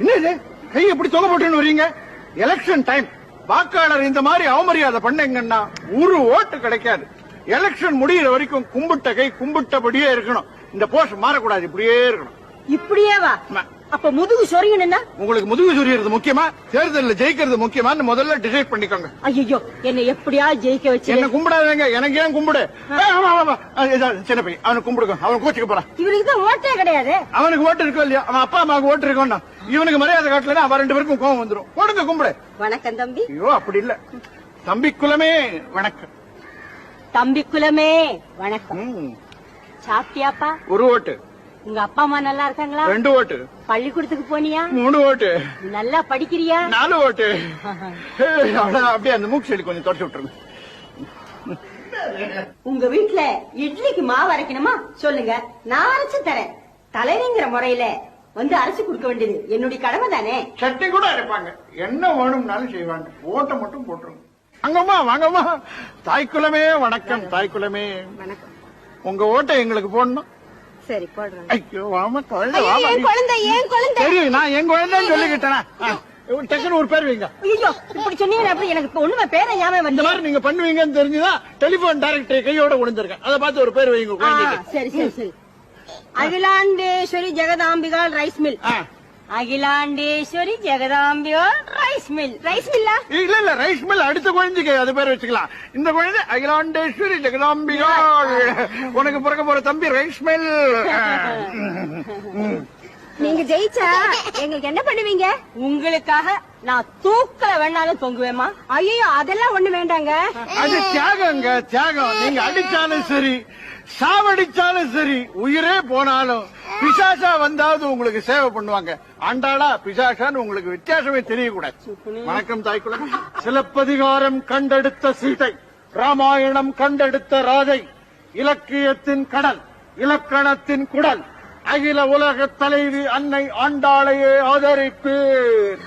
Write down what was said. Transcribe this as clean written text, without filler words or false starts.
என்ன கை எப்படி தொகை போட்டுன்னு வரீங்க? Election time. வாக்காளர் இந்த மாதிரி அவமரியாதை பண்ணீங்கன்னா ஒரு ஓட்டு கிடைக்காது. எலெக்ஷன் முடிகிற வரைக்கும் கும்பிட்ட கை கும்பிட்டபடியே இருக்கணும். இந்த போஸ்ட் மாறக்கூடாது, இப்படியே இருக்கணும். இப்படியே வா. அப்ப முதுகு சொரியணும்னா உங்களுக்கு முதுகு சொரியறது முக்கியமா, தேர்தலில் ஜெயிக்கிறது முக்கியமான்னு முதல்ல டிசைட் பண்ணிக்கோங்க. ஐயோ, என்ன எப்படியா ஜெயிக்க வச்சு என்ன கும்பிடாதீங்க. எனக்கு ஏன் கும்பிடு? சின்ன பையன், அவனுக்கு கும்பிடுங்க. அவன் கோச்சுக்க போறான். இவனுக்கு தான் ஓட்டே கிடையாது. அவனுக்கு ஓட்டு இருக்கோ இல்லையா? அவன் அப்பா அம்மாவுக்கு ஓட்டு இருக்கோம்னா இவனுக்கு மரியாதை காட்டலன்னா அவன் 2 பேருக்கும் கோவம் வந்துடும். போடுங்க, கும்பிடு. வணக்கம் தம்பி. ஐயோ, அப்படி இல்ல. தம்பி குலமே வணக்கம். தம்பி குலமே வணக்கம். சாப்பிட்டியாப்பா? 1 ஓட்டு. உங்க அப்பா அம்மா நல்லா இருக்காங்களா? 2 ஓட்டு. பள்ளிக்கூடத்துக்கு போனியா? 3 ஓட்டு. நல்லா படிக்கிறியா? 4 ஓட்டு. அப்படியே அந்த மூக்கு செடி கொஞ்சம் தொடச்சு விட்டுருங்க. உங்க வீட்டுல இட்லிக்கு மாவு அரைக்கணுமா சொல்லுங்க, நான் அரைச்சு தரேன். தலைவிங்கிற முறையில வந்து அரைச்சு கொடுக்க வேண்டியது என்னுடைய கடமை தானே. சட்னி கூட அரைப்பாங்க. என்ன வேணும்னாலும் செய்வாங்க. ஓட்டை மட்டும் போட்டுருங்க. வாங்கம்மா, வாங்கம்மா. தாய்க்குலமே வணக்கம். தாய்க்குலமே வணக்கம். உங்க ஓட்டை எங்களுக்கு போடணும். சரி, போடுறேன். ஐயோ, வாமா குழந்தை. என் குழந்தை, என் குழந்தை. சரி, நான் என் குழந்தைன்னு சொல்லிக்கிட்டேன். டக்குன்னு ஒரு பேர் வைங்க. ஐயோ, இப்படி சொன்னீங்க. அப்படி எனக்கு ஒண்ணுமே பேரை ஞாபகம் இந்த மாதிரி நீங்க பண்ணுவீங்கன்னு தெரிஞ்சுதான் டெலிபோன் டைரக்டரி கையோட விழுந்திருக்கேன். அதை பார்த்து ஒரு பேர் வைங்க குழந்தைக்கு. சரி சரி சரி. Akilandeswari Jagadambikal rice mill. Akilandeswari Jagadambikal rice mill. Rice மில்லா? இல்ல இல்ல, ரைஸ் மில் அடுத்த குழந்தைக்கு அது பேர் வச்சுக்கலாம். இந்த குழந்தை அகிலாண்டேஸ்வரி ஜெகதாம்பிகால். உனக்கு பிறக்க போற தம்பி ரைஸ் மில். நீங்க ஜெயிச்சா எங்களுக்கு என்ன பண்ணுவீங்க? உங்களுக்காக நான் தூக்கல வேணாலும் தொங்குவேமா? ஐயோ, அதெல்லாம் ஒண்ணு வேண்டாங்க. அது தியாகங்க, தியாகம். நீங்க அடிச்சாலும் சரி, சாவடிச்சாலும் சரி, உயிரே போனாலும் பிசாசா வந்தாவது உங்களுக்கு சேவை பண்ணுவாங்க. ஆண்டாளா பிசாசான்னு உங்களுக்கு வித்தியாசமே தெரியக்கூடாது. வணக்கம் தாய்க்குளம். சிலப்பதிகாரம் கண்டெடுத்த சீதை, ராமாயணம் கண்டெடுத்த ராதை, இலக்கியத்தின் கடல், இலக்கணத்தின் குடல், அகில உலக தலைவி அன்னை ஆண்டாளையே ஆதரிப்பேன்.